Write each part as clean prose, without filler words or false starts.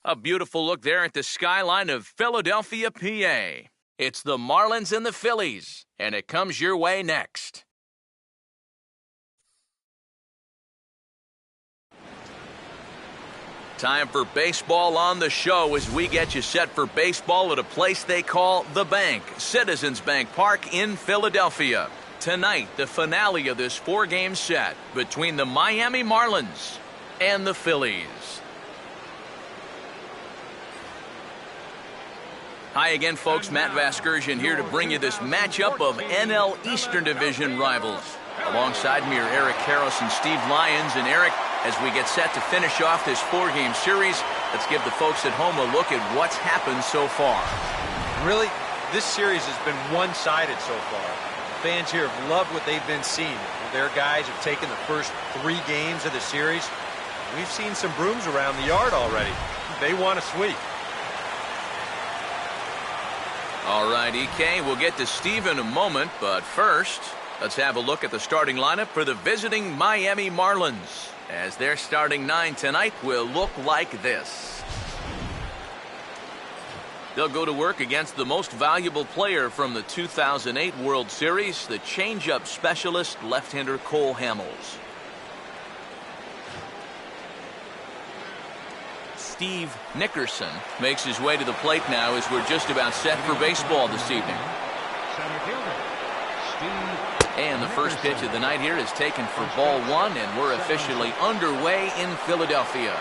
A beautiful look there at the skyline of Philadelphia, PA. It's the Marlins and the Phillies, and it comes your way next. Time for baseball on the show as we get you set for baseball at a place they call The Bank, Citizens Bank Park in Philadelphia. Tonight, the finale of this four-game set between the Miami Marlins and the Phillies. Hi again, folks. Matt Vasgersian here to bring you this matchup of NL Eastern Division rivals. Alongside me are Eric Karros and Steve Lyons. And Eric, as we get set to finish off this four-game series, let's give the folks at home a look at what's happened so far. Really, this series has been one-sided so far. Fans here have loved what they've been seeing. Their guys have taken the first three games of the series. We've seen some brooms around the yard already. They want a sweep. All right, EK, we'll get to Steve in a moment, but first, let's have a look at the starting lineup for the visiting Miami Marlins, as their starting nine tonight will look like this. They'll go to work against the most valuable player from the 2008 World Series, the changeup specialist left-hander Cole Hamels. Steve Nickerson makes his way to the plate now as we're just about set for baseball this evening. And the first pitch of the night here is taken for ball one, and we're officially underway in Philadelphia.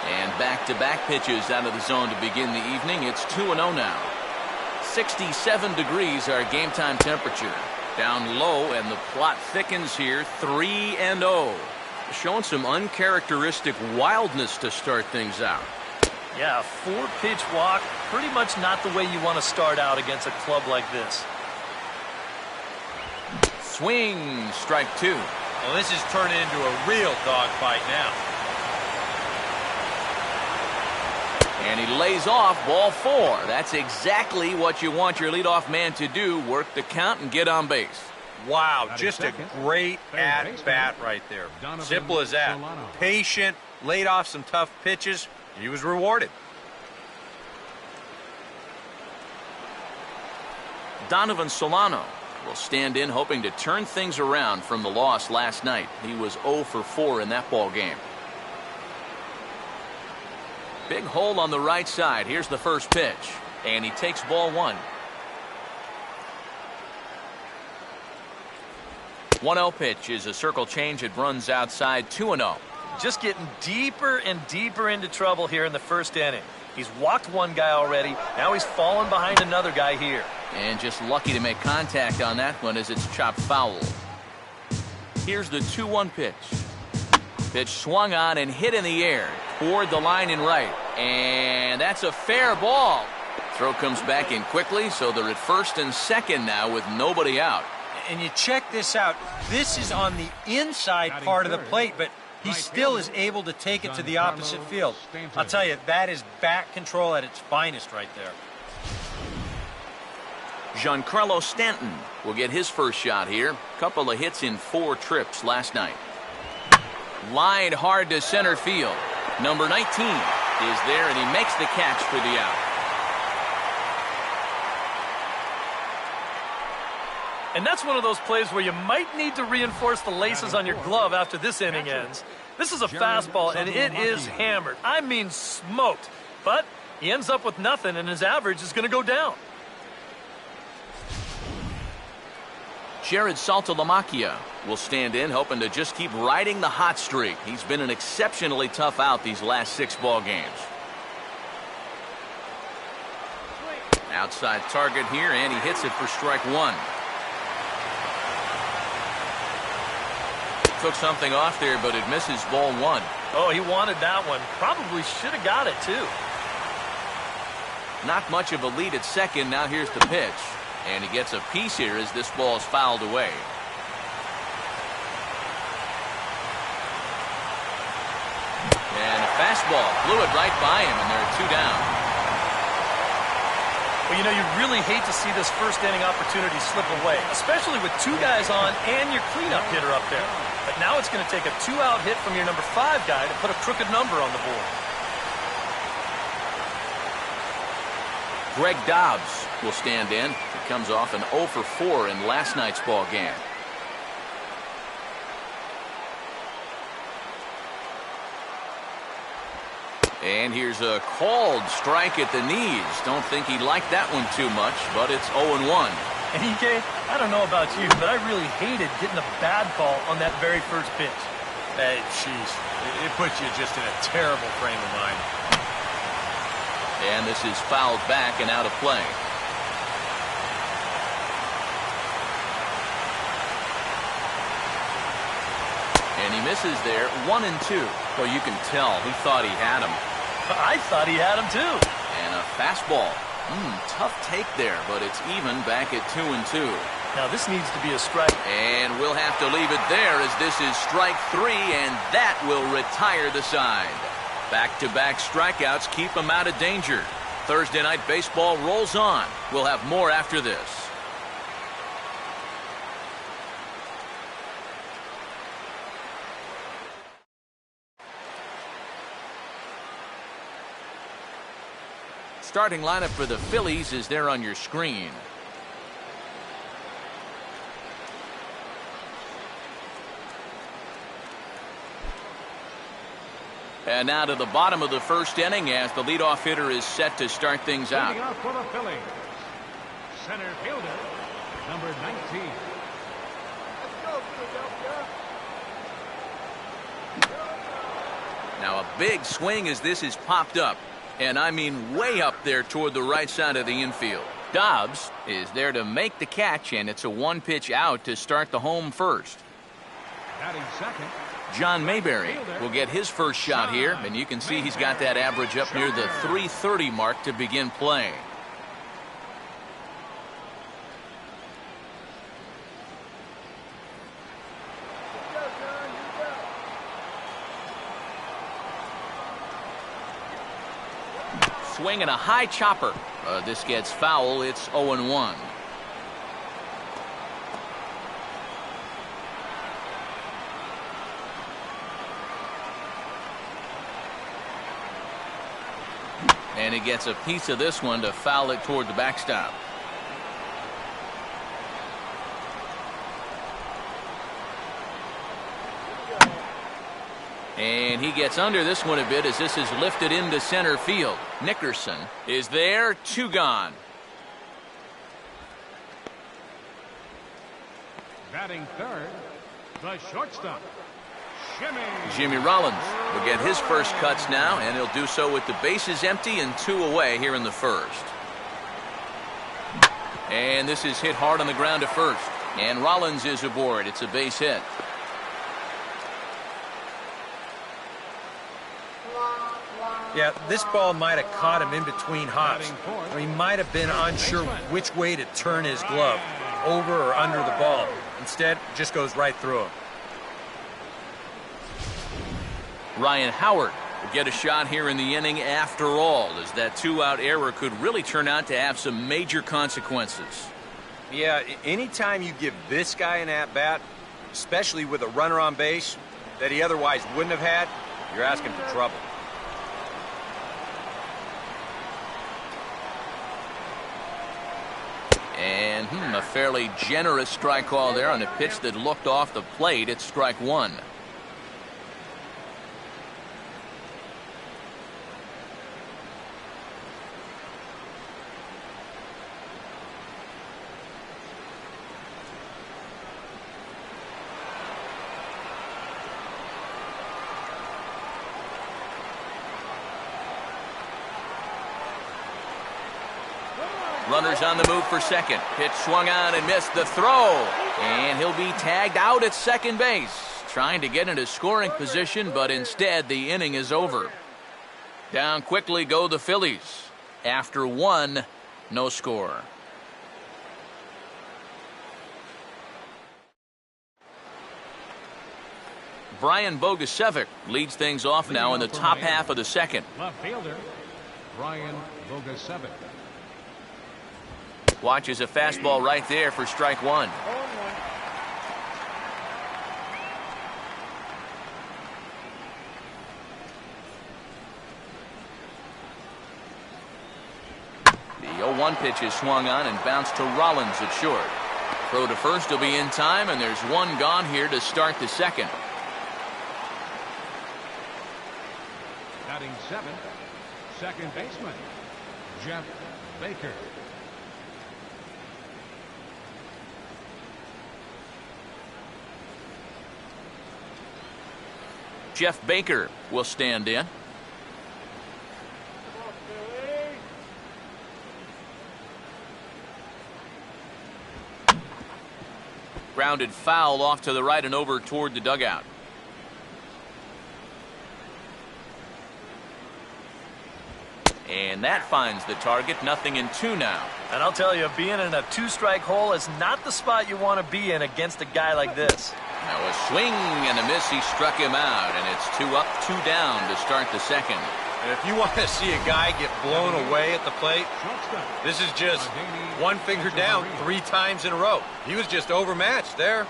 And back-to-back pitches out of the zone to begin the evening. It's 2-0 now. 67 degrees our game time temperature. Down low, and the plot thickens here, 3-0. Showing some uncharacteristic wildness to start things out. Yeah, four-pitch walk, pretty much not the way you want to start out against a club like this. Swing, strike two. Well, this is turning into a real dogfight now. And he lays off ball four. That's exactly what you want your leadoff man to do, work the count and get on base. Wow, just a great at-bat right there. Simple as that. Patient, laid off some tough pitches. He was rewarded. Donovan Solano will stand in hoping to turn things around from the loss last night. He was 0 for 4 in that ball game. Big hole on the right side. Here's the first pitch. And he takes ball one. 1-0 pitch is a circle change. It runs outside. 2-0. Just getting deeper and deeper into trouble here in the first inning. He's walked one guy already. Now he's fallen behind another guy here. And just lucky to make contact on that one as it's chopped foul. Here's the 2-1 pitch. Pitch swung on and hit in the air toward the line and right. And that's a fair ball. Throw comes back in quickly, so they're at first and second now with nobody out. And you check this out. This is on the inside part of the plate, but he still is able to take it to the opposite field. I'll tell you, that is bat control at its finest right there. Giancarlo Stanton will get his first shot here. Couple of hits in 4 trips last night. Lined hard to center field. Number 19 is there, and he makes the catch for the out. And that's one of those plays where you might need to reinforce the laces on your glove after this inning ends. This is a fastball, and it is hammered. I mean smoked. But he ends up with nothing, and his average is going to go down. Jared Saltalamacchia will stand in, hoping to just keep riding the hot streak. He's been an exceptionally tough out these last 6 ball games. Outside target here, and he hits it for strike one. Took something off there, but it misses ball one. Oh, he wanted that one. Probably should have got it, too. Not much of a lead at second. Now here's the pitch. And he gets a piece here as this ball is fouled away. And a fastball blew it right by him, and there are 2 down. Well, you know, you really hate to see this first inning opportunity slip away, especially with 2 guys on and your cleanup hitter up there. But now it's going to take a 2-out hit from your number 5 guy to put a crooked number on the board. Greg Dobbs will stand in. He comes off an 0 for 4 in last night's ball game. And here's a called strike at the knees. Don't think he liked that one too much, but it's 0-1. And EK, I don't know about you, but I really hated getting a bad call on that very first pitch. Hey, jeez. It puts you just in a terrible frame of mind. And this is fouled back and out of play. And he misses there, 1-2. Well, you can tell he thought he had him. I thought he had him too. And a fastball. Tough take there, but it's even back at 2-2. Now this needs to be a strike. And we'll have to leave it there as this is strike 3, and that will retire the side. Back-to-back strikeouts keep him out of danger. Thursday Night Baseball rolls on. We'll have more after this. Starting lineup for the Phillies is there on your screen. And now to the bottom of the first inning as the leadoff hitter is set to start things out. Leading off for the Phillies, center fielder, number 19. Let's go, Philadelphia. Now a big swing as this is popped up. And I mean way up there toward the right side of the infield. Dobbs is there to make the catch, and it's a one-pitch out to start the home first. Batting second, John Mayberry will get his first shot here, and you can see he's got that average up near the .330 mark to begin play. Swing and a high chopper. This gets foul. It's 0-1. And he gets a piece of this one to foul it toward the backstop. And he gets under this one a bit as this is lifted into center field. Nickerson is there, 2 gone. batting third, the shortstop, Jimmy Rollins will get his first cuts now, and he'll do so with the bases empty and 2 away here in the first. And this is hit hard on the ground to first. And Rollins is aboard. It's a base hit. Yeah, this ball might have caught him in between hops. Or he might have been unsure which way to turn his glove, over or under the ball. Instead, it just goes right through him. Ryan Howard will get a shot here in the inning after all, as that 2-out error could really turn out to have some major consequences. Yeah, anytime you give this guy an at-bat, especially with a runner on base that he otherwise wouldn't have had, you're asking for trouble. And a fairly generous strike call there on a pitch that looked off the plate. It's strike 1. Runners on the move for second. Pitch swung on and missed the throw. And he'll be tagged out at second base. Trying to get into scoring position, but instead the inning is over. Down quickly go the Phillies. After 1, no score. Brian Bogusevic leads things off now in the top half of the second. left fielder, Brian Bogusevic. Watches a fastball right there for strike 1. The The 0-1 pitch is swung on and bounced to Rollins at short. Throw to first will be in time, and there's one gone here to start the second. Batting seventh, second baseman, Jeff Baker. Jeff Baker will stand in. Grounded foul off to the right and over toward the dugout. And that finds the target. 0-2 now. And I'll tell you, being in a two-strike hole is not the spot you want to be in against a guy like this. Now a swing and a miss. He struck him out, and it's 2 up, 2 down to start the second. And if you want to see a guy get blown away at the plate, this is just one finger down 3 times in a row. He was just overmatched there.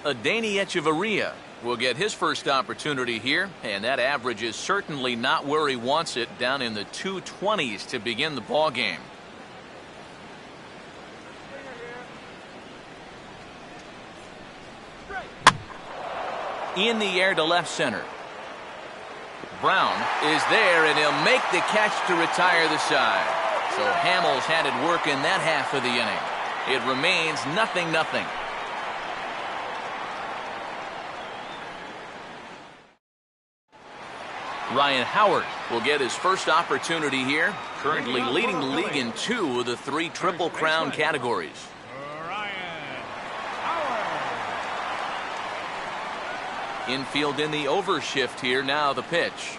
Adeiny Echeverria will get his first opportunity here, and that average is certainly not where he wants it, down in the 220s to begin the ball game. In the air to left center. Brown is there, and he'll make the catch to retire the side. So Hamels had it work in that half of the inning. It remains 0-0. Ryan Howard will get his first opportunity here, currently leading the league in 2 of the 3 Triple Crown categories. Infield in the overshift here. Now the pitch.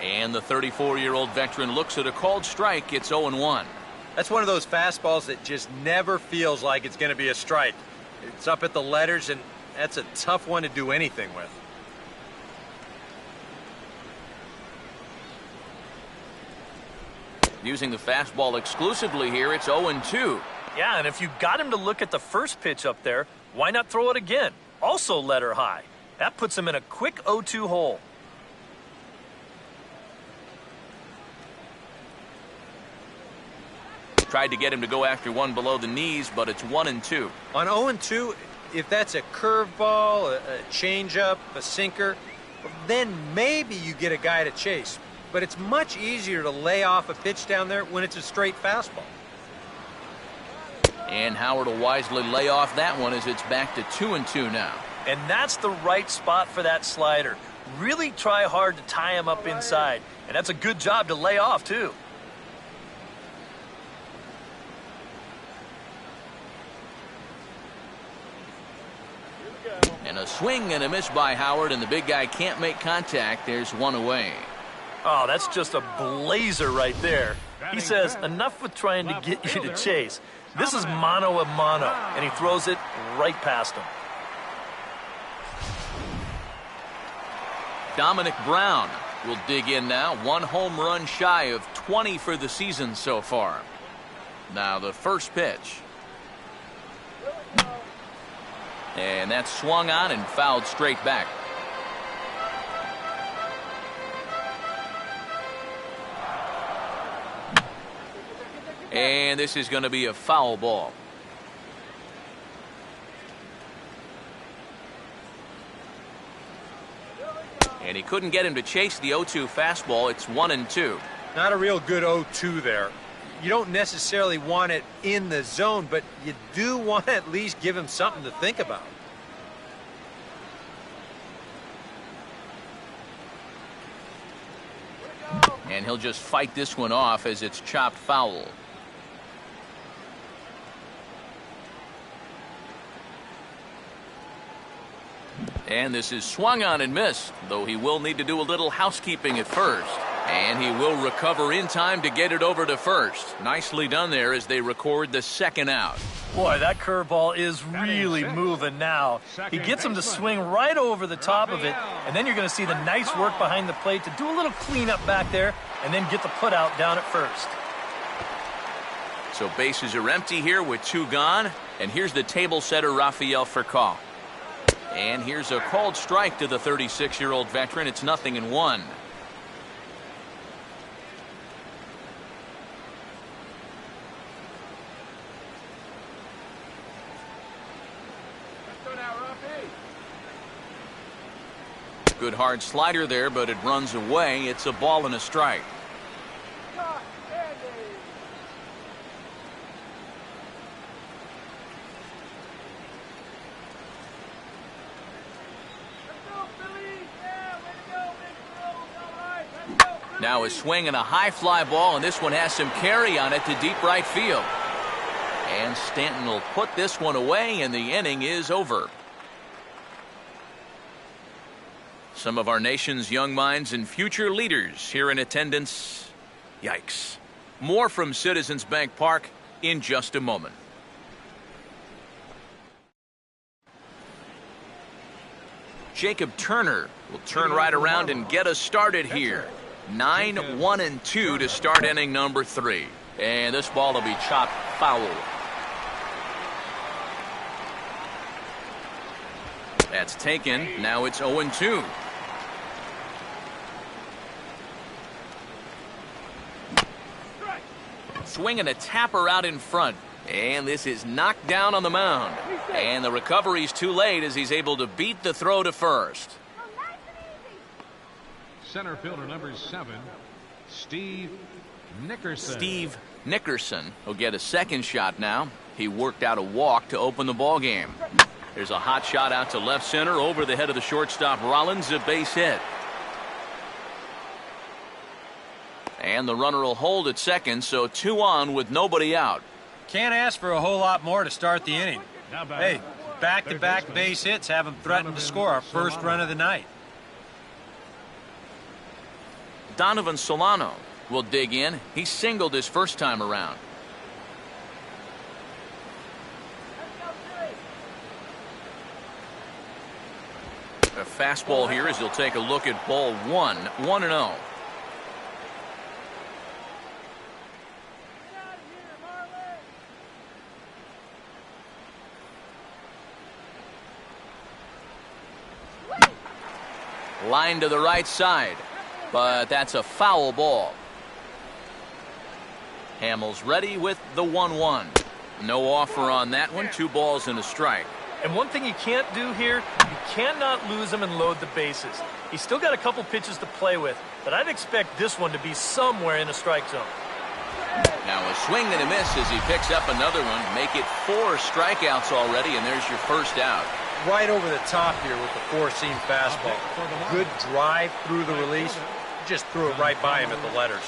And the 34-year-old veteran looks at a called strike. It's 0-1. That's one of those fastballs that just never feels like it's going to be a strike. It's up at the letters, and that's a tough one to do anything with. Using the fastball exclusively here, it's 0-2. Yeah, and if you got him to look at the first pitch up there, why not throw it again? Also letter high. That puts him in a quick 0-2 hole. Tried to get him to go after one below the knees, but it's 1-2. On 0-2, if that's a curveball, a changeup, a sinker, then maybe you get a guy to chase. But it's much easier to lay off a pitch down there when it's a straight fastball. And Howard will wisely lay off that one as it's back to 2-2 now. And that's the right spot for that slider. Really try hard to tie him up inside. And that's a good job to lay off, too. And a swing and a miss by Howard, and the big guy can't make contact. There's one away. Oh, that's just a blazer right there. He says, enough with trying to get you to chase. This is mano a mano, and he throws it right past him. Dominic Brown will dig in now. 1 home run shy of 20 for the season so far. Now the first pitch. And that's swung on and fouled straight back. And this is going to be a foul ball. And he couldn't get him to chase the 0-2 fastball. It's 1-2. Not a real good 0-2 there. You don't necessarily want it in the zone, but you do want to at least give him something to think about. And he'll just fight this one off as it's chopped foul. And this is swung on and missed, though he will need to do a little housekeeping at first. And he will recover in time to get it over to first. Nicely done there as they record the second out. Boy, that curveball is really moving now. He gets him to swing right over the top of it, and then you're going to see the nice work behind the plate to do a little cleanup back there and then get the put out down at first. So bases are empty here with 2 gone, and here's the table setter Rafael Furcal. And here's a called strike to the 36-year-old veteran. It's 0-1. Good hard slider there, but it runs away. It's a ball and a strike. Now a swing and a high fly ball, and this one has some carry on it to deep right field. And Stanton will put this one away, and the inning is over. Some of our nation's young minds and future leaders here in attendance. Yikes. More from Citizens Bank Park in just a moment. Jacob Turner will turn right around and get us started here. 9-1-2 to start inning number 3. And this ball will be chopped foul. That's taken. Now it's 0-2. Swinging a tapper out in front. And this is knocked down on the mound. And the recovery's too late as he's able to beat the throw to first. Center fielder number 7, Steve Nickerson. Steve Nickerson will get a second shot now. He worked out a walk to open the ball game. There's a hot shot out to left center over the head of the shortstop Rollins, a base hit. And the runner will hold at second, so 2 on with nobody out. Can't ask for a whole lot more to start the inning. Hey, back-to-back base hits haven't threatened to score our first run of the night. Donovan Solano will dig in. He singled his first time around. A fastball here as he'll take a look at ball 1. 1-0. Line to the right side, but that's a foul ball. Hamels ready with the 1-1. No offer on that one. 2 balls and a strike. And one thing you can't do here, you cannot lose him and load the bases. He's still got a couple pitches to play with, but I'd expect this one to be somewhere in the strike zone. Now a swing and a miss as he picks up another one. Make it 4 strikeouts already, and there's your first out. Right over the top here with the 4-seam fastball. Good drive through the release. Just threw it right by him at the letters.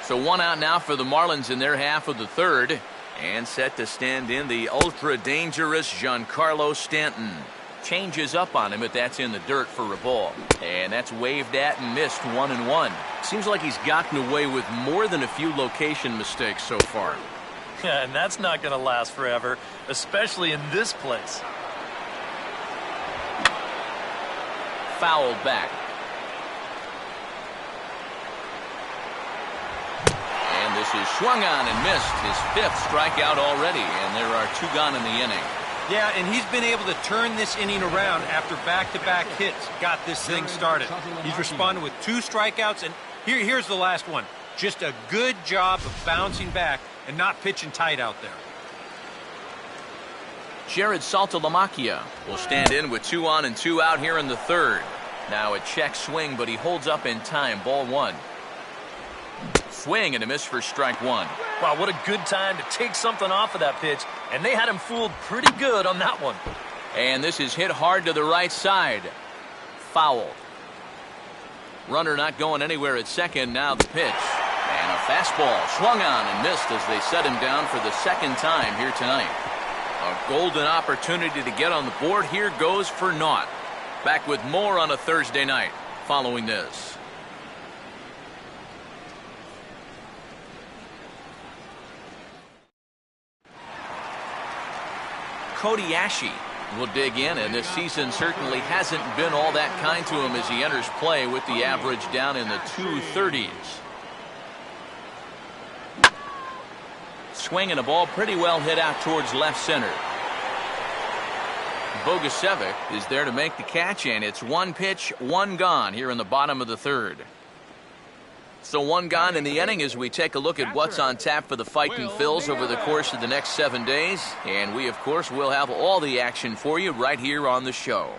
So 1 out now for the Marlins in their half of the third. And set to stand in the ultra-dangerous Giancarlo Stanton. Changes up on him, but that's in the dirt for a ball. And that's waved at and missed 1-1. Seems like he's gotten away with more than a few location mistakes so far. And that's not going to last forever, especially in this place. Fouled back. And this is swung on and missed. His 5th strikeout already, and there are 2 gone in the inning. Yeah, and he's been able to turn this inning around after back-to-back hits. Got this thing started. He's responded with 2 strikeouts, and here's the last one. Just a good job of bouncing back and not pitching tight out there. Jared Saltalamacchia will stand in with 2 on and 2 out here in the third. Now a check swing, but he holds up in time. Ball 1. Swing and a miss for strike 1. Wow, what a good time to take something off of that pitch, and they had him fooled pretty good on that one. And this is hit hard to the right side. Foul. Runner not going anywhere at second. Now the pitch. And a fastball swung on and missed as they set him down for the second time here tonight. A golden opportunity to get on the board here goes for naught. Back with more on a Thursday night following this. Cody Ashe will dig in, and this season certainly hasn't been all that kind to him as he enters play with the average down in the 230s. swing and a ball pretty well hit out towards left center. Bogusevic is there to make the catch, and it's one pitch, one gone here in the bottom of the third. So one gone in the inning as we take a look at what's on tap for the Fightin' Phils over the course of the next 7 days. And we, of course, will have all the action for you right here on the show.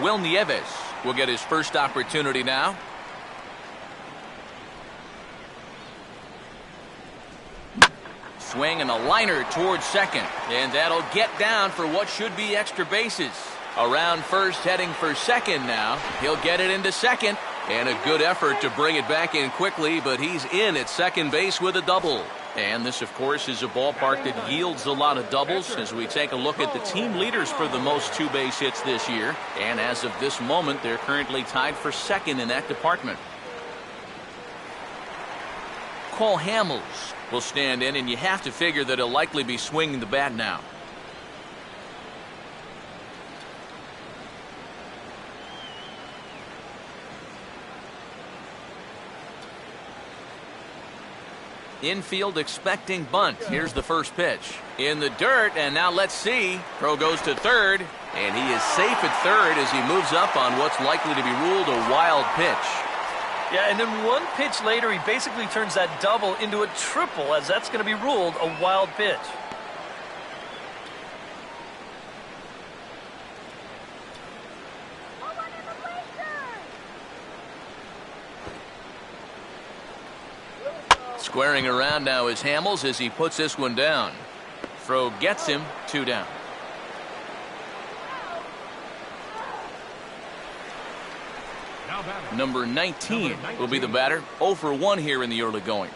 Will Nieves will get his first opportunity now. Swing and a liner towards second, and that'll get down for what should be extra bases. Around first, heading for second now. He'll get it into second, and a good effort to bring it back in quickly, but he's in at second base with a double. And this, of course, is a ballpark that yields a lot of doubles as we take a look at the team leaders for the most two-base hits this year. And as of this moment, they're currently tied for second in that department. Cole Hamels will stand in, and you have to figure that he'll likely be swinging the bat now. Infield expecting bunt. Here's the first pitch. In the dirt, and now let's see. Throw goes to third, and he is safe at third as he moves up on what's likely to be ruled a wild pitch. Yeah, and then one pitch later, he basically turns that double into a triple, as that's going to be ruled a wild pitch. Squaring around now is Hamels as he puts this one down. Throw gets him, 2 down. Number 19 will be the batter. 0 for 1 here in the early going.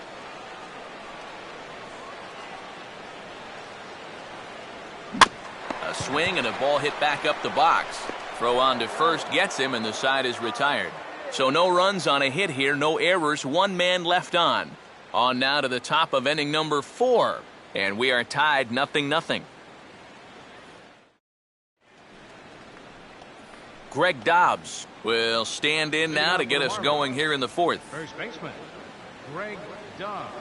A swing and a ball hit back up the box. Throw on to first gets him, and the side is retired. So no runs on a hit here, no errors, 1 man left on. On now to the top of inning number 4, and we are tied 0-0. Greg Dobbs will stand in now to get us going here in the 4th. First baseman, Greg Dobbs.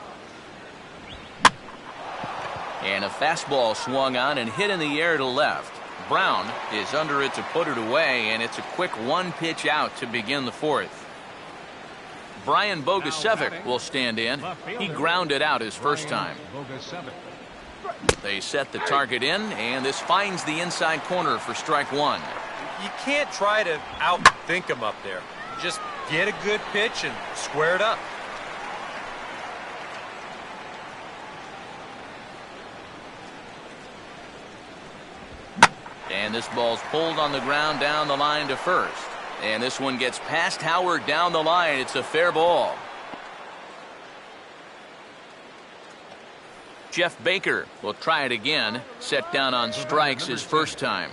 And a fastball swung on and hit in the air to left. Brown is under it to put it away, and it's a quick 1 pitch out to begin the 4th. Brian Bogusevic will stand in. He grounded out his first time. They set the target in, and this finds the inside corner for strike 1. You can't try to outthink him up there. Just get a good pitch and square it up. And this ball's pulled on the ground down the line to first. And this one gets past Howard down the line. It's a fair ball. Jeff Baker will try it again. Set down on strikes his first time.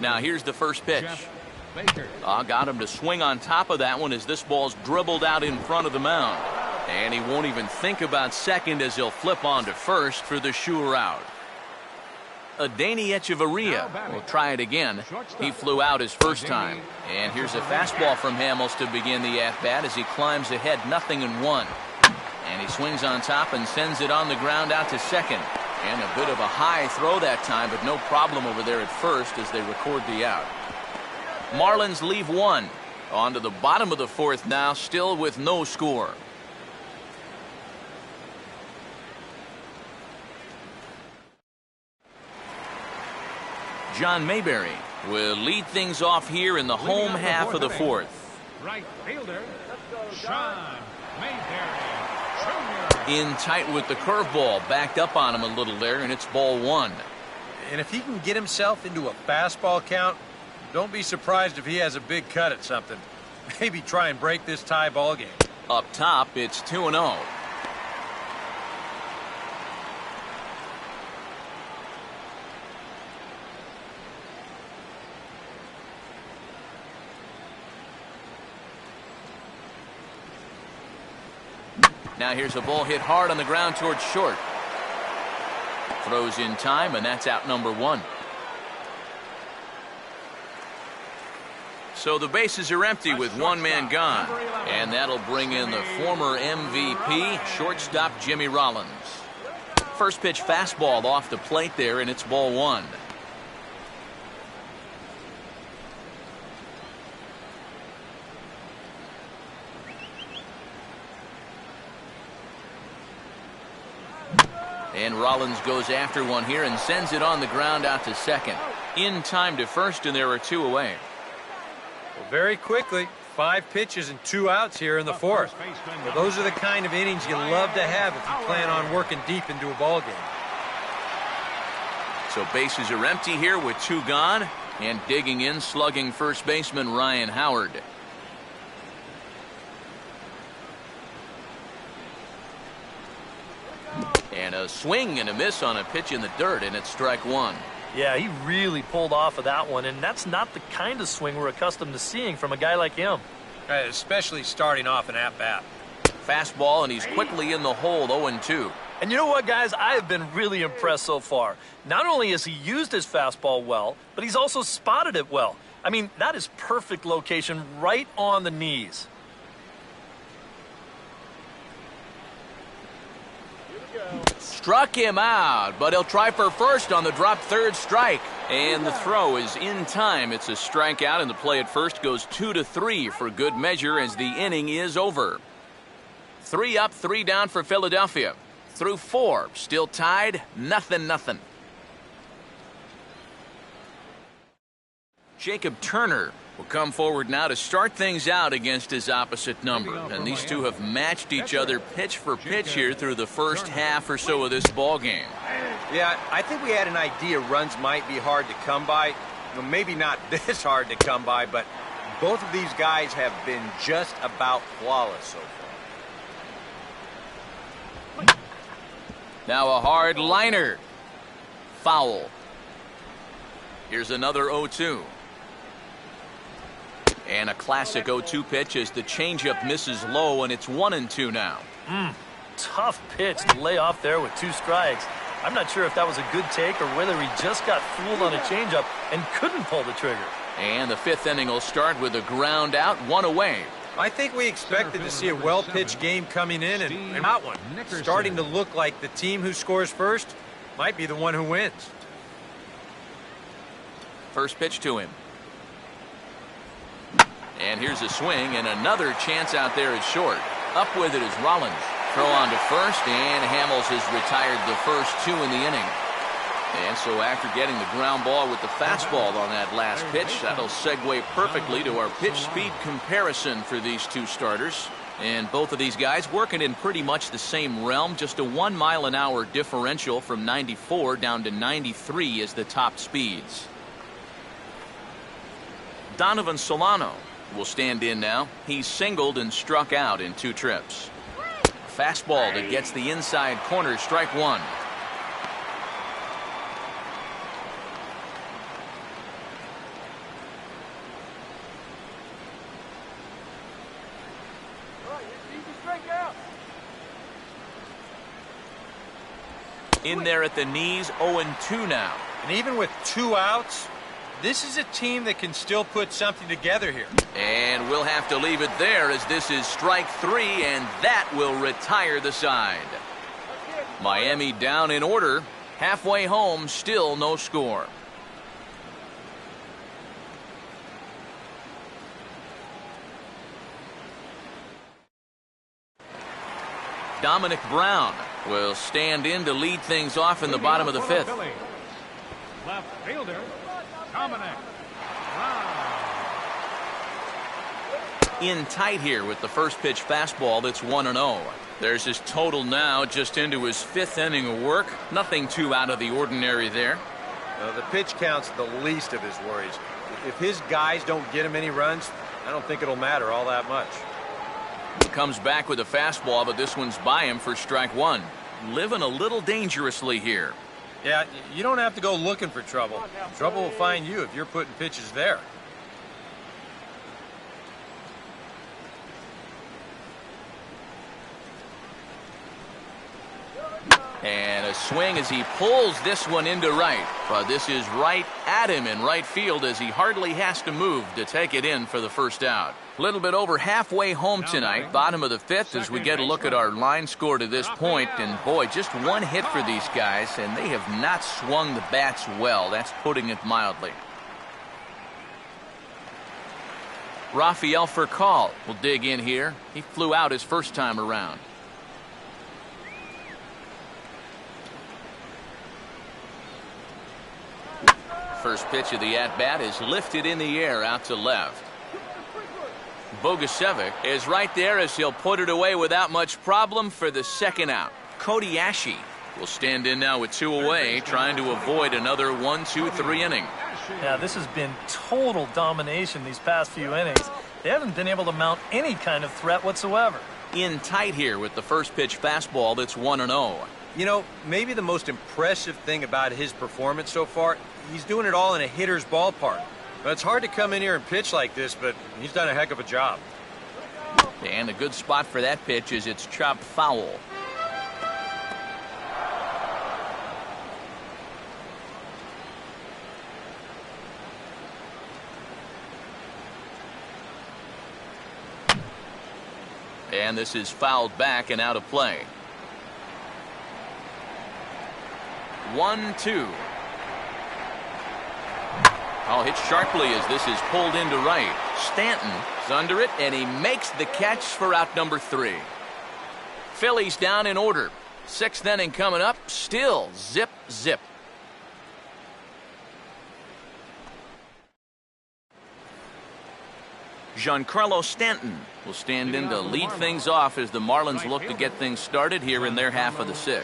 Now here's the first pitch. Got him to swing on top of that one as this ball's dribbled out in front of the mound. And he won't even think about second as he'll flip on to first for the sure out. Adeiny Echeverria will try it again. He flew out his first time. And here's a fastball from Hamels to begin the at-bat as he climbs ahead 0-1. And he swings on top and sends it on the ground out to second. And a bit of a high throw that time, but no problem over there at first as they record the out. Marlins leave 1. On to the bottom of the 4th now, still with no score. John Mayberry will lead things off here in the home half of the 4th. Right fielder, Sean Mayberry Jr. In tight with the curveball, backed up on him a little there, and it's ball 1. And if he can get himself into a fastball count, don't be surprised if he has a big cut at something. Maybe try and break this tie ball game. Up top, it's 2-0. Now here's a ball hit hard on the ground towards short. Throws in time, and that's out number 1. So the bases are empty with one man gone. And that'll bring in the former MVP, shortstop Jimmy Rollins. First pitch fastball off the plate there, and it's ball one. And Rollins goes after one here and sends it on the ground out to second. In time to first, and there are two away. Well, very quickly, 5 pitches and 2 outs here in the fourth. Well, those are the kind of innings you love to have if you plan on working deep into a ball game. So bases are empty here with 2 gone, and digging in, slugging first baseman Ryan Howard. And a swing and a miss on a pitch in the dirt, and it's strike one. Yeah, he really pulled off of that one, and that's not the kind of swing we're accustomed to seeing from a guy like him. Especially starting off an at-bat. Fastball, and he's quickly in the hole, 0-2. And you know what, guys? I have been really impressed so far. Not only has he used his fastball well, but he's also spotted it well. I mean, that is perfect location right on the knees. Struck him out, but he'll try for first on the drop third strike. And the throw is in time. It's a strikeout, and the play at first goes 2-3 for good measure as the inning is over. 3 up, 3 down for Philadelphia. Through 4, still tied, 0-0. Jacob Turner will come forward now to start things out against his opposite number. And these two have matched each other pitch for pitch here through the first half or so of this ball game. Yeah, I think we had an idea runs might be hard to come by. Well, maybe not this hard to come by, but both of these guys have been just about flawless so far. Now a hard liner. Foul. Here's another 0-2. And a classic 0-2 pitch as the changeup misses low, and it's 1-2 now. Tough pitch to lay off there with 2 strikes. I'm not sure if that was a good take or whether he just got fooled on a changeup and couldn't pull the trigger. And the 5th inning will start with a ground out, 1 away. I think we expected to see a well-pitched game coming in and out one. Starting to look like the team who scores first might be the one who wins. First pitch to him. And here's a swing, and another chance out there at short. Up with it is Rollins. Throw on to first, and Hamels has retired the first 2 in the inning. And so after getting the ground ball with the fastball on that last pitch, that'll segue perfectly to our pitch speed comparison for these 2 starters. And both of these guys working in pretty much the same realm, just a 1 mile an hour differential from 94 down to 93 as the top speeds. Donovan Solano will stand in now. He's singled and struck out in 2 trips. Fastball that gets the inside corner, strike 1. In there at the knees, 0-2 now. And even with 2 outs, this is a team that can still put something together here. And we'll have to leave it there as this is strike 3, and that will retire the side. Miami down in order. Halfway home, still no score. Dominic Brown will stand in to lead things off in the bottom of the 5th. Left fielder, Dominic Brown. In tight here with the first pitch fastball that's 1-0. There's his total now just into his 5th inning of work. Nothing too out of the ordinary there. The pitch count's the least of his worries. If his guys don't get him any runs, I don't think it'll matter all that much. Comes back with a fastball, but this one's by him for strike 1. Living a little dangerously here. Yeah, you don't have to go looking for trouble. Trouble will find you if you're putting pitches there. And a A swing as he pulls this one into right. But this is right at him in right field as he hardly has to move to take it in for the first out. A little bit over halfway home tonight, bottom of the fifth, as we get a look at our line score to this point. And boy, just one hit for these guys, and they have not swung the bats well. That's putting it mildly. Rafael Furcal will dig in here. He flew out his first time around. First pitch of the at-bat is lifted in the air out to left. Bogusevic is right there as he'll put it away without much problem for the second out. Cody Ashe will stand in now with 2 away, trying to avoid another 1-2-3 inning. Yeah, this has been total domination these past few innings. They haven't been able to mount any kind of threat whatsoever. In tight here with the first pitch fastball that's 1-0. You know, maybe the most impressive thing about his performance so far, he's doing it all in a hitter's ballpark. But it's hard to come in here and pitch like this, but he's done a heck of a job. And a good spot for that pitch is it's chopped foul. And this is fouled back and out of play. 1-2. Oh, hit sharply as this is pulled into right. Stanton is under it, and he makes the catch for out number 3. Phillies down in order. 6th inning coming up. Still zip, zip. Giancarlo Stanton will stand in to lead things off as the Marlins look to get things started here in their half of the 6th.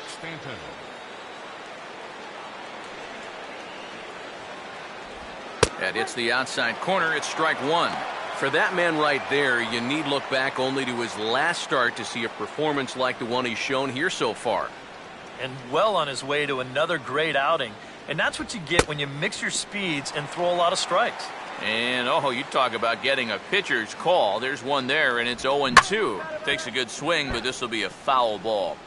That hits the outside corner. It's strike 1. For that man right there, you need look back only to his last start to see a performance like the one he's shown here so far. And well on his way to another great outing. And that's what you get when you mix your speeds and throw a lot of strikes. And, oh, you talk about getting a pitcher's call. There's one there, and it's 0-2. Takes a good swing, but this will be a foul ball.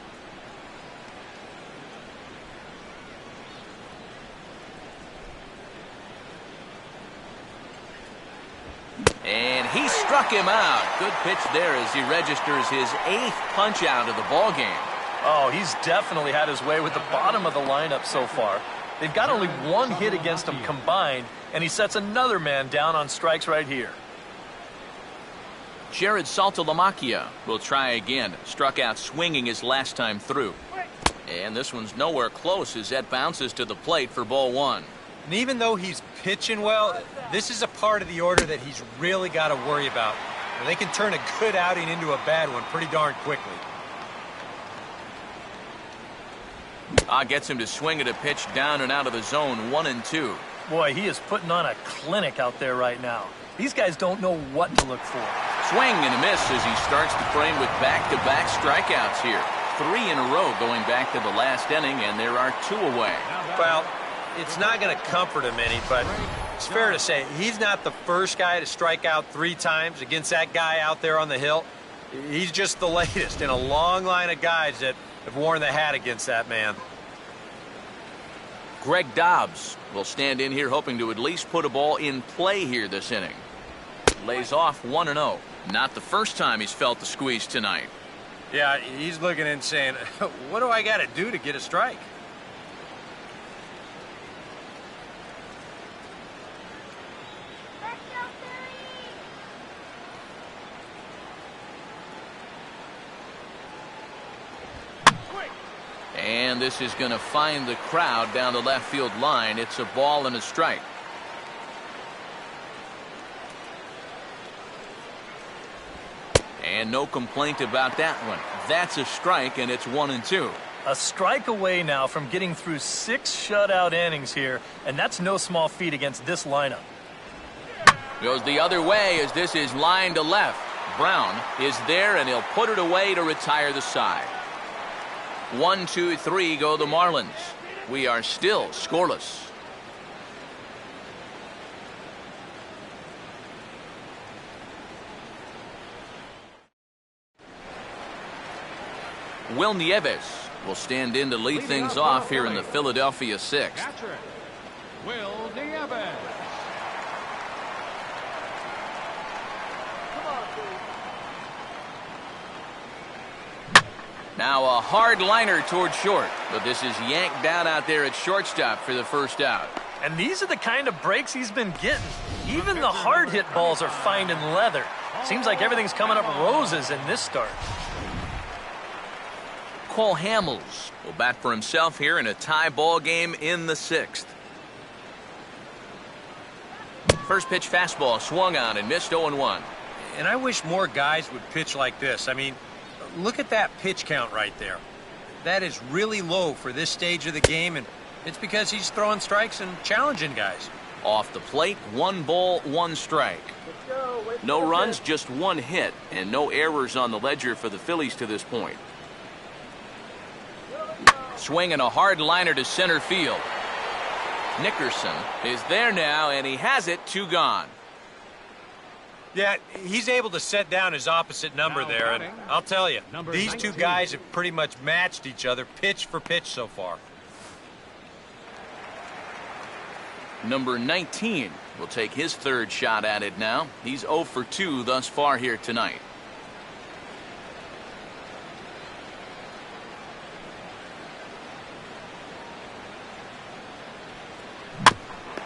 And he struck him out. Good pitch there as he registers his 8th punch out of the ball game. Oh, he's definitely had his way with the bottom of the lineup so far. They've got only 1 hit against him combined, and he sets another man down on strikes right here. Jared Saltalamacchia will try again. Struck out swinging his last time through. And this one's nowhere close as that bounces to the plate for ball 1. And even though he's pitching well, this is a part of the order that he's really got to worry about. And they can turn a good outing into a bad one pretty darn quickly. Gets him to swing at a pitch down and out of the zone, 1-2. Boy, he is putting on a clinic out there right now. These guys don't know what to look for. Swing and a miss as he starts the frame with back-to-back strikeouts here. 3 in a row going back to the last inning, and there are 2 away. Well, it's not going to comfort him any, but it's fair to say he's not the first guy to strike out 3 times against that guy out there on the hill. He's just the latest in a long line of guys that have worn the hat against that man. Greg Dobbs will stand in here hoping to at least put a ball in play here this inning. Lays off 1-0. Not the first time he's felt the squeeze tonight. Yeah, he's looking and saying, what do I got to do to get a strike? And this is going to find the crowd down the left field line. It's a ball and a strike. And no complaint about that one. That's a strike, and it's 1-2. A strike away now from getting through 6 shutout innings here, and that's no small feat against this lineup. Goes the other way as this is lined to left. Brown is there, and he'll put it away to retire the side. 1-2-3 go the Marlins. We are still scoreless. Will Nieves will stand in to lead things off here in the Philadelphia sixth. Catcher, Will Nieves. Now a hard liner toward short, but this is yanked down out there at shortstop for the first out. And these are the kind of breaks he's been getting. Even the hard hit balls are finding leather. Seems like everything's coming up roses in this start. Cole Hamels will bat for himself here in a tie ball game in the sixth. First pitch fastball swung on and missed 0-1. And I wish more guys would pitch like this. I mean, look at that pitch count right there. That is really low for this stage of the game, and it's because he's throwing strikes and challenging guys. Off the plate, 1 ball, 1 strike. No runs, just 1 hit, and no errors on the ledger for the Phillies to this point. Swinging a hard liner to center field. Nickerson is there now, and he has it, 2 gone. Yeah, he's able to set down his opposite number there, and I'll tell you, these 2 guys have pretty much matched each other pitch for pitch so far. Number 19 will take his 3rd shot at it now. He's 0 for 2 thus far here tonight.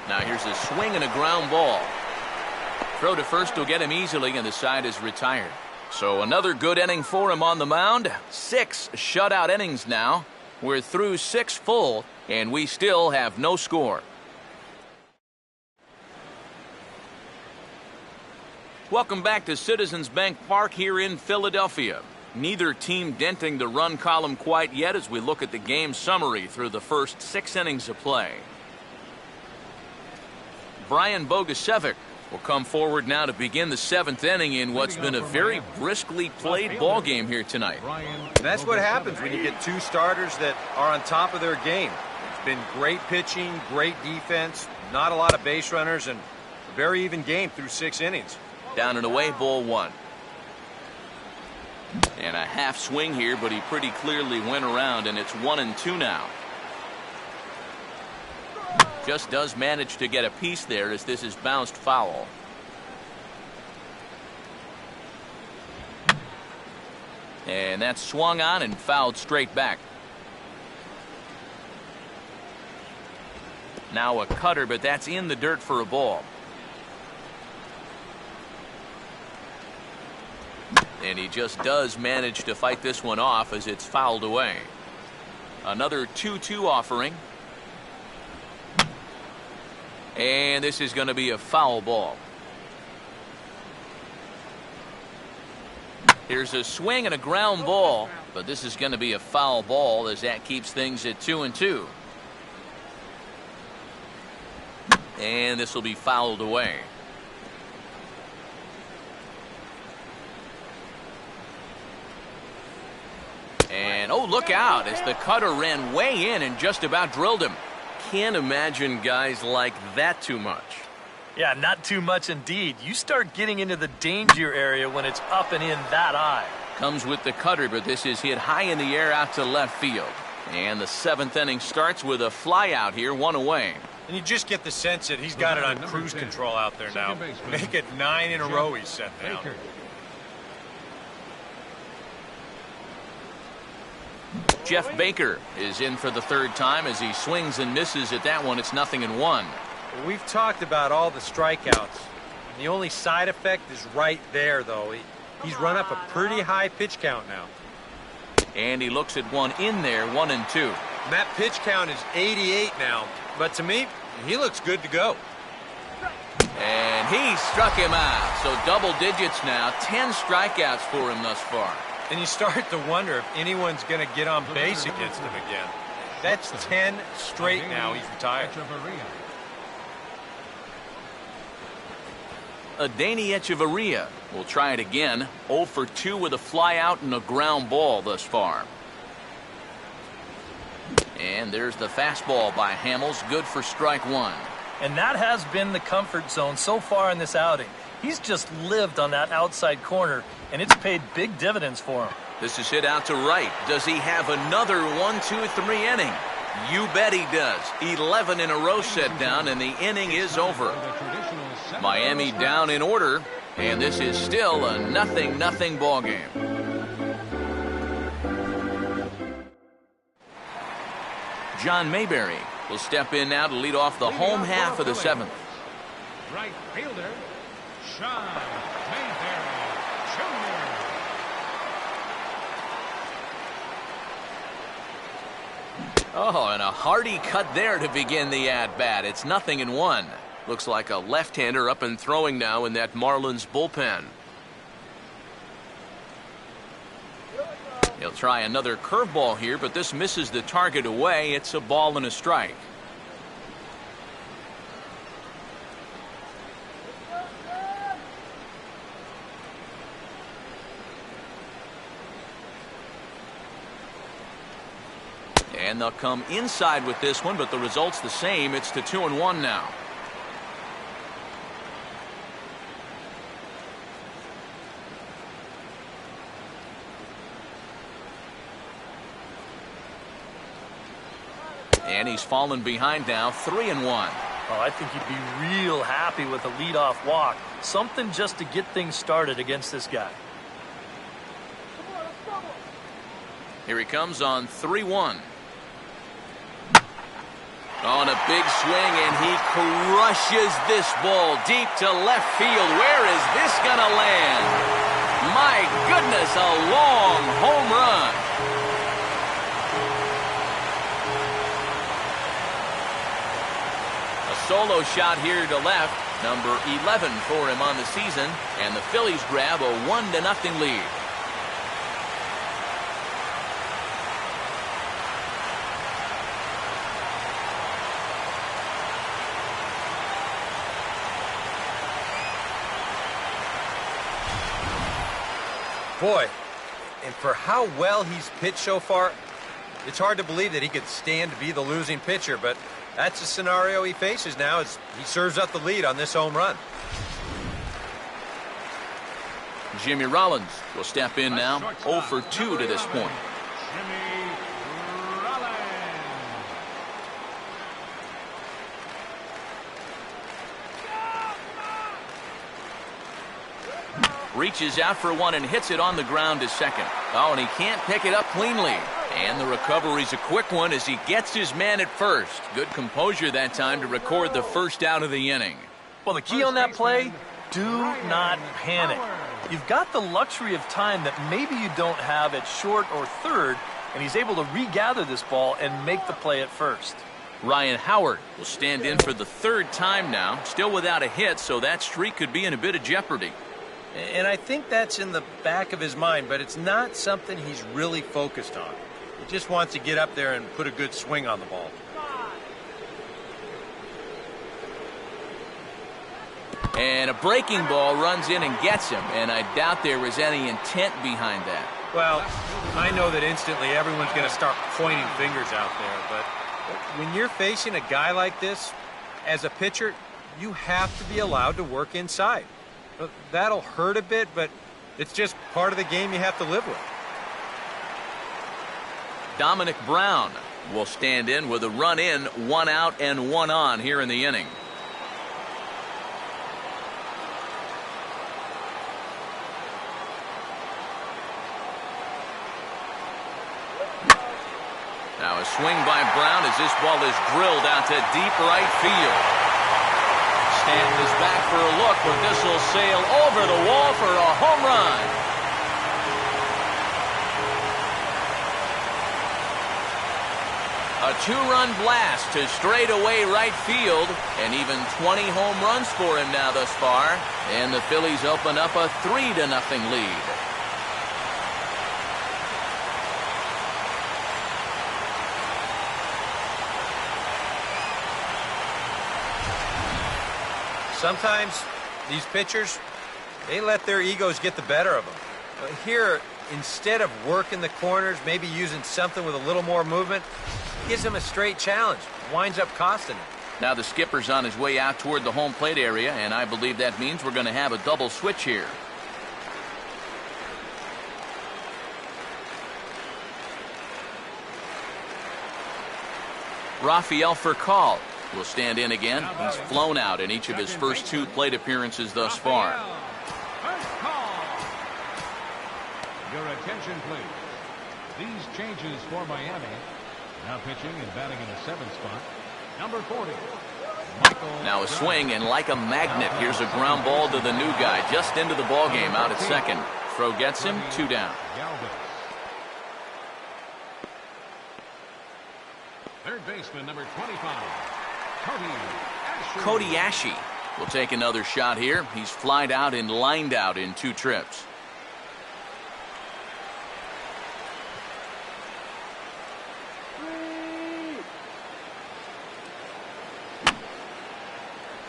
Now here's a swing and a ground ball. Throw to first will get him easily, and the side is retired. So another good inning for him on the mound. 6 shutout innings now. We're through 6 full, and we still have no score. Welcome back to Citizens Bank Park here in Philadelphia. Neither team denting the run column quite yet as we look at the game summary through the first 6 innings of play. Brian Bogusevic will come forward now to begin the 7th inning in what's been a very briskly played ball game here tonight. And that's what happens when you get 2 starters that are on top of their game. It's been great pitching, great defense, not a lot of base runners, and a very even game through 6 innings. Down and away, ball 1. And a half swing here, but he pretty clearly went around, and it's 1-2 now. Just does manage to get a piece there as this is bounced foul. And that's swung on and fouled straight back. Now a cutter, but that's in the dirt for a ball. And he just does manage to fight this one off as it's fouled away. Another 2-2 offering. And this is going to be a foul ball. Here's a swing and a ground ball, but this is going to be a foul ball as that keeps things at 2-2. And this will be fouled away. And oh, look out as the cutter ran way in and just about drilled him. Can't imagine guys like that too much. Yeah, not too much indeed. You start getting into the danger area when it's up and in that high. Comes with the cutter, but this is hit high in the air out to left field. And the 7th inning starts with a fly out here, 1 away. And you just get the sense that he's got it on cruise control out there now. Make it 9 in a row he's set down. Jeff Baker is in for the 3rd time as he swings and misses at that one. It's 0-1. We've talked about all the strikeouts. The only side effect is right there, though. He's run up a pretty high pitch count now. And he looks at one in there, 1-2. And that pitch count is 88 now. But to me, he looks good to go. And he struck him out. So double digits now, 10 strikeouts for him thus far. And you start to wonder if anyone's going to get on base against him again. That's 10 straight now. He's retired. Adeiny Echeverria will try it again. 0 for 2 with a fly out and a ground ball thus far. And there's the fastball by Hamels, good for strike 1. And that has been the comfort zone so far in this outing. He's just lived on that outside corner, and it's paid big dividends for him. This is hit out to right. Does he have another 1-2-3 inning? You bet he does. 11 in a row set down, and the inning is over. Miami down in order, and this is still a 0-0 ball game. John Mayberry will step in now to lead off the home half of the 7th. Right fielder, Sean Mayberry Jr. Oh, and a hearty cut there to begin the at-bat. It's 0-1. Looks like a left-hander up and throwing now in that Marlins bullpen. He'll try another curveball here, but this misses the target away. It's a ball and a strike. And they'll come inside with this one, but the result's the same. It's to 2-1 now. And he's fallen behind now, 3-1. Oh, I think he'd be real happy with a leadoff walk. Something just to get things started against this guy. Here he comes on 3-1. On a big swing, and he crushes this ball deep to left field. Where is this going to land? My goodness, a long home run. A solo shot here to left, number 11 for him on the season, and the Phillies grab a 1-0 lead. Boy, and for how well he's pitched so far, it's hard to believe that he could stand to be the losing pitcher, but that's the scenario he faces now as he serves up the lead on this home run. Jimmy Rollins will step in now, 0 for 2 to this point. Jimmy Rollins. Reaches out for one and hits it on the ground to second. Oh, and he can't pick it up cleanly. And the recovery's a quick one as he gets his man at first. Good composure that time to record the first out of the inning. Well, the key on that play, do not panic. You've got the luxury of time that maybe you don't have at short or third, and he's able to regather this ball and make the play at first. Ryan Howard will stand in for the 3rd time now, still without a hit, so that streak could be in a bit of jeopardy. And I think that's in the back of his mind, but it's not something he's really focused on. He just wants to get up there and put a good swing on the ball. And a breaking ball runs in and gets him, and I doubt there was any intent behind that. Well, I know that instantly everyone's going to start pointing fingers out there, but when you're facing a guy like this, as a pitcher, you have to be allowed to work inside. That'll hurt a bit, but it's just part of the game you have to live with. Dominic Brown will stand in with a run in, 1 out and 1 on here in the inning. Now a swing by Brown as this ball is drilled out to deep right field. Stanton is back for a look, but this will sail over the wall for a home run. A 2-run blast to straightaway right field, and even 20 home runs for him now thus far. And the Phillies open up a 3-0 lead. Sometimes these pitchers, they let their egos get the better of them. Here, instead of working the corners, maybe using something with a little more movement, gives him a straight challenge. Winds up costing him. Now the skipper's on his way out toward the home plate area, and I believe that means we're going to have a double switch here. Rafael Furcal will stand in again. He's flown out in each of his first 2 plate appearances thus far. First call. Your attention, please. These changes for Miami. Now pitching and batting in the 7th spot. Number 40. Now a swing, and like a magnet, here's a ground ball to the new guy just into the ball game out at second. Throw gets him, 2 down. Third baseman, number 25, Cody Ashe will take another shot here. He's flied out and lined out in 2 trips.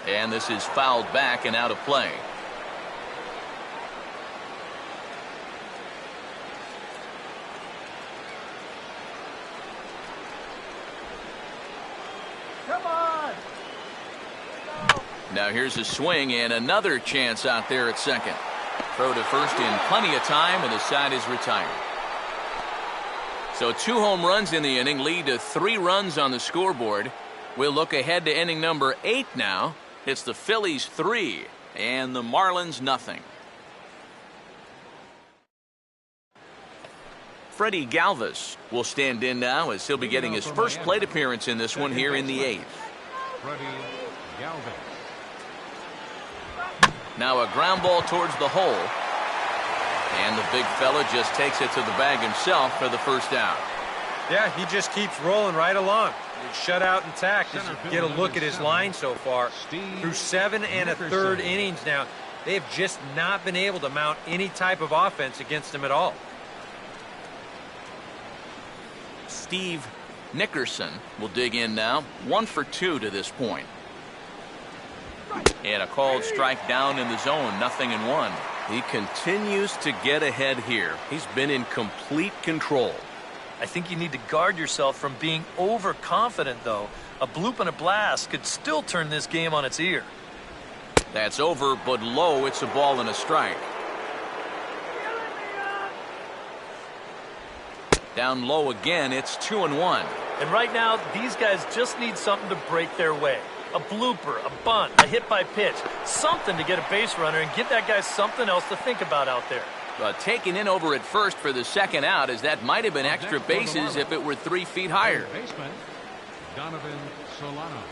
And this is fouled back and out of play. Come on! Now here's a swing and another chance out there at second. Throw to first in plenty of time, and the side is retired. So 2 home runs in the inning lead to 3 runs on the scoreboard. We'll look ahead to inning number 8 now. It's the Phillies 3 and the Marlins nothing. Freddie Galvis will stand in now as he'll be getting his first plate appearance in this one here in the 8th. Freddie Galvis. Now a ground ball towards the hole. And the big fella just takes it to the bag himself for the first out. Yeah, he just keeps rolling right along. Shutout intact as you get a look at his line so far. Through 7 1/3 innings now, they have just not been able to mount any type of offense against him at all. Steve Nickerson will dig in now. 1 for 2 to this point. And a called strike down in the zone. 0-1. He continues to get ahead here. He's been in complete control. I think you need to guard yourself from being overconfident, though. A bloop and a blast could still turn this game on its ear. That's over, but low. It's a ball and a strike. Down low again. It's 2-1. And right now, these guys just need something to break their way. A blooper, a bunt, a hit by pitch. Something to get a base runner and give that guy something else to think about out there. Taken in over at first for the second out, as that might have been extra bases if it were 3 feet higher. Baseman, Donovan Solano.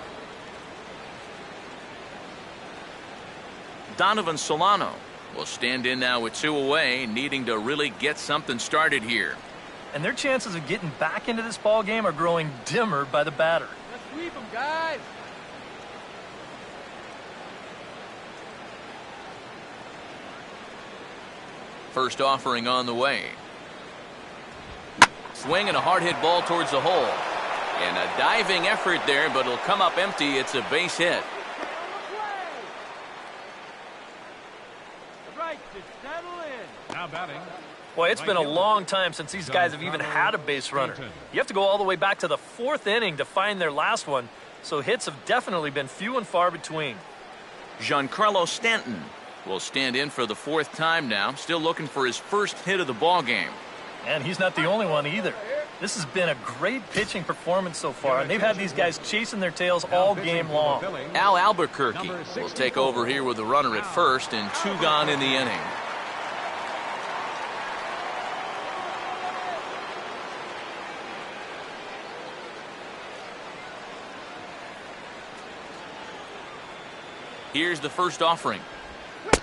Donovan Solano will stand in now with 2 away, needing to really get something started here. And their chances of getting back into this ball game are growing dimmer by the batter. Let's sweep them, guys. First offering on the way. Swing and a hard hit ball towards the hole. And a diving effort there, but it'll come up empty. It's a base hit. Right, just settle in. Now batting. Boy, it's been a long time since these guys have even had a base runner. You have to go all the way back to the 4th inning to find their last one, so hits have definitely been few and far between. Giancarlo Stanton will stand in for the 4th time now, still looking for his first hit of the ball game. And he's not the only one either. This has been a great pitching performance so far, and they've had these guys chasing their tails all game long. Al Albuquerque will take over here with a runner at first and 2 gone in the inning. Here's the first offering.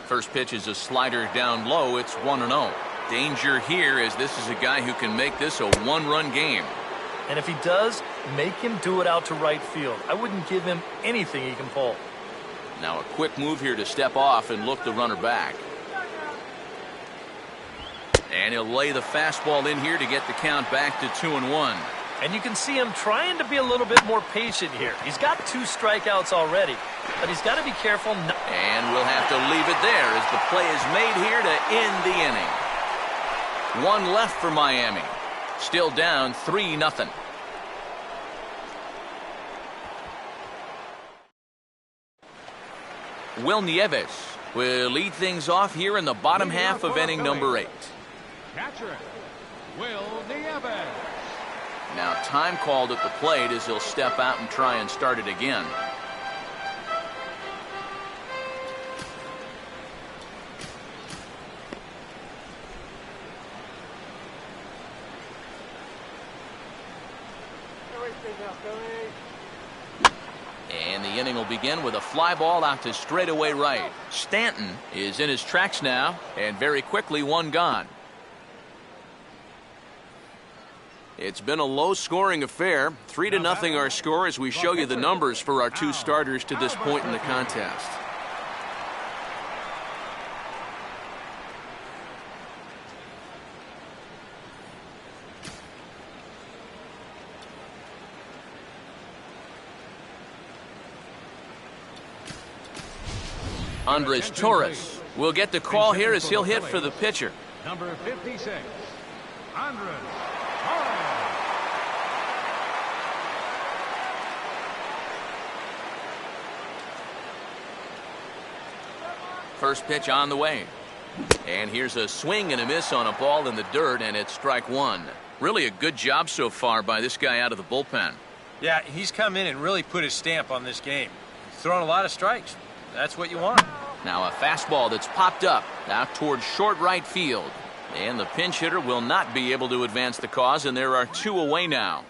First pitch is a slider down low. It's 1-0. Danger here, as this is a guy who can make this a 1-run game. And if he does, make him do it out to right field. I wouldn't give him anything he can pull. Now a quick move here to step off and look the runner back. And he'll lay the fastball in here to get the count back to 2-1. And you can see him trying to be a little bit more patient here. He's got 2 strikeouts already, but he's got to be careful. And we'll have to leave it there as the play is made here to end the inning. 1 left for Miami. Still down 3-0. Will Nieves will lead things off here in the bottom half of inning number 8. Catcher, Will Nieves. Now time called at the plate as he'll step out and try and start it again. And the inning will begin with a fly ball out to straightaway right. Stanton is in his tracks now, and very quickly one gone. It's been a low-scoring affair. 3-0 our score as we show you the numbers for our two starters to this point in the contest. Andres Torres will get the call here as he'll hit for the pitcher. Number 56, Andres Torres. First pitch on the way. And here's a swing and a miss on a ball in the dirt, and it's strike one. Really a good job so far by this guy out of the bullpen. Yeah, he's come in and really put his stamp on this game. He's thrown a lot of strikes. That's what you want. Now a fastball that's popped up out towards short right field. And the pinch hitter will not be able to advance the cause, and there are two away now.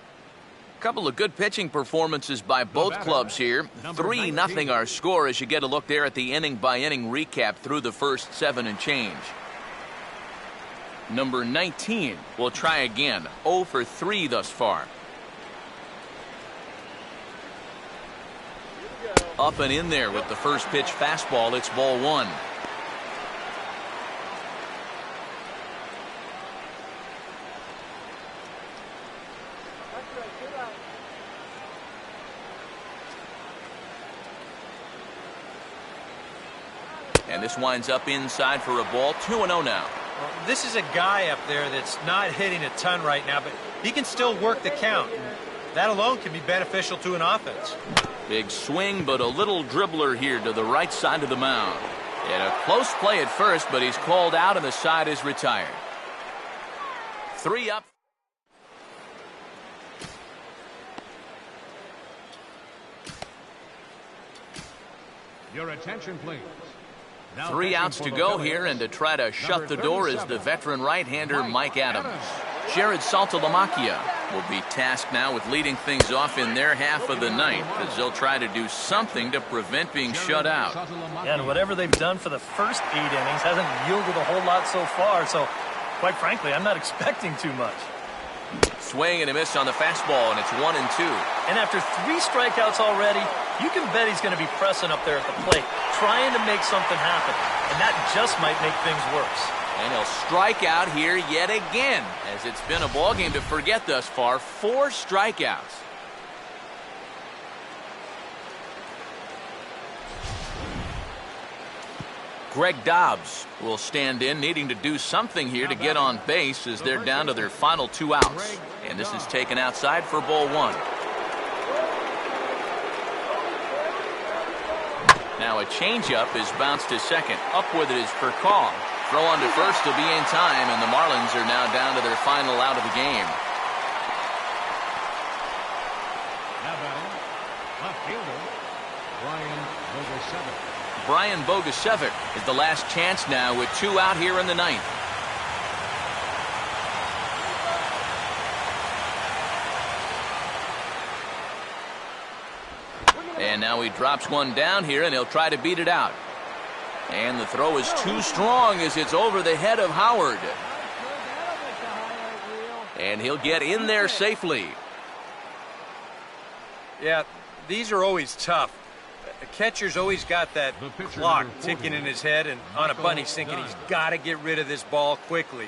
A couple of good pitching performances by both clubs here. 3-0 our score as you get a look there at the inning-by-inning recap through the first 7 and change. Number 19 will try again. 0 for 3 thus far. Up and in there with the first pitch fastball. It's ball one. And this winds up inside for a ball. 2-0 now. Well, this is a guy up there that's not hitting a ton right now, but he can still work the count. That alone can be beneficial to an offense. Big swing, but a little dribbler here to the right side of the mound. And a close play at first, but he's called out and the side is retired. 3 up. Your attention, please. Now 3 outs to go here, and to try to shut the door is the veteran right-hander Mike Adams. Jared Saltalamacchia will be tasked now with leading things off in their half of the ninth as they'll try to do something to prevent being shut out. Yeah, and whatever they've done for the first 8 innings hasn't yielded a whole lot so far, so quite frankly, I'm not expecting too much. Swing and a miss on the fastball, and it's 1-2. And after 3 strikeouts already, you can bet he's going to be pressing up there at the plate, trying to make something happen, and that just might make things worse. And he'll strike out here yet again, as it's been a ball game to forget thus far. 4 strikeouts. Greg Dobbs will stand in, needing to do something here to get on base as they're down to their final 2 outs. And this is taken outside for ball 1. Now a changeup is bounced to second. Up with it is Percal. Throw on to first to be in time, and the Marlins are now down to their final out of the game. Now batting, left fielder, Brian Bogasevic. Brian Bogasevic is the last chance now with 2 out here in the ninth. And now he drops one down here, and he'll try to beat it out. And the throw is too strong as it's over the head of Howard. And he'll get in there safely. Yeah, these are always tough. The catcher's always got that clock ticking in his head, and on a bunt he's thinking he's got to get rid of this ball quickly.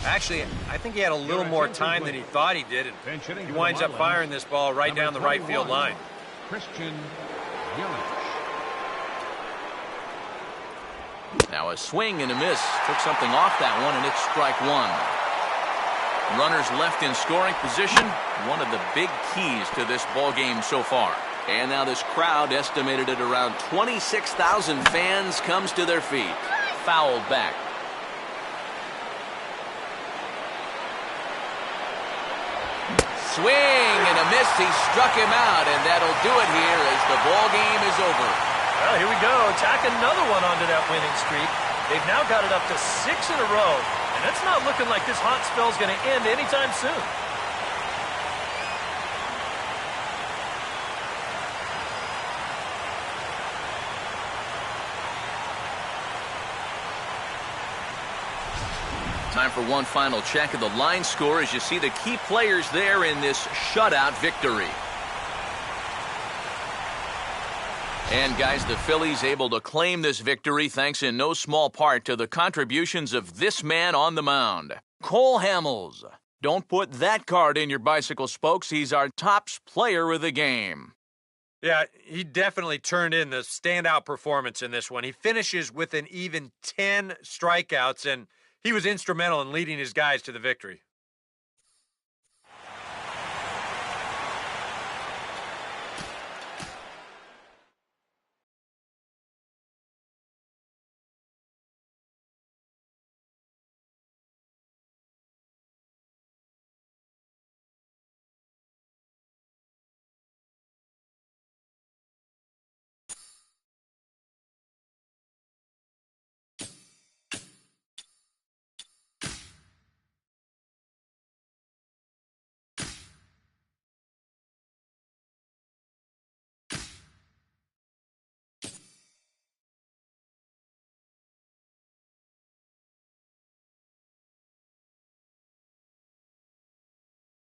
Actually, I think he had a little more time than he thought he did, and he winds up firing this ball right down the right field line. Christian Yelich. Now a swing and a miss. Took something off that one, and it's strike 1. Runners left in scoring position. One of the big keys to this ball game so far. And now this crowd, estimated at around 26,000 fans, comes to their feet. Fouled back. swing and a miss. He struck him out, and that'll do it here as the ball game is over. Well, here we go. Tack another one onto that winning streak. They've now got it up to 6 in a row, and it's not looking like this hot spell's going to end anytime soon. Time for one final check of the line score as you see the key players there in this shutout victory. And guys, the Phillies able to claim this victory thanks in no small part to the contributions of this man on the mound, Cole Hamels. Don't put that card in your bicycle spokes. He's our top player of the game. Yeah, he definitely turned in the standout performance in this one. He finishes with an even 10 strikeouts, and he was instrumental in leading his guys to the victory.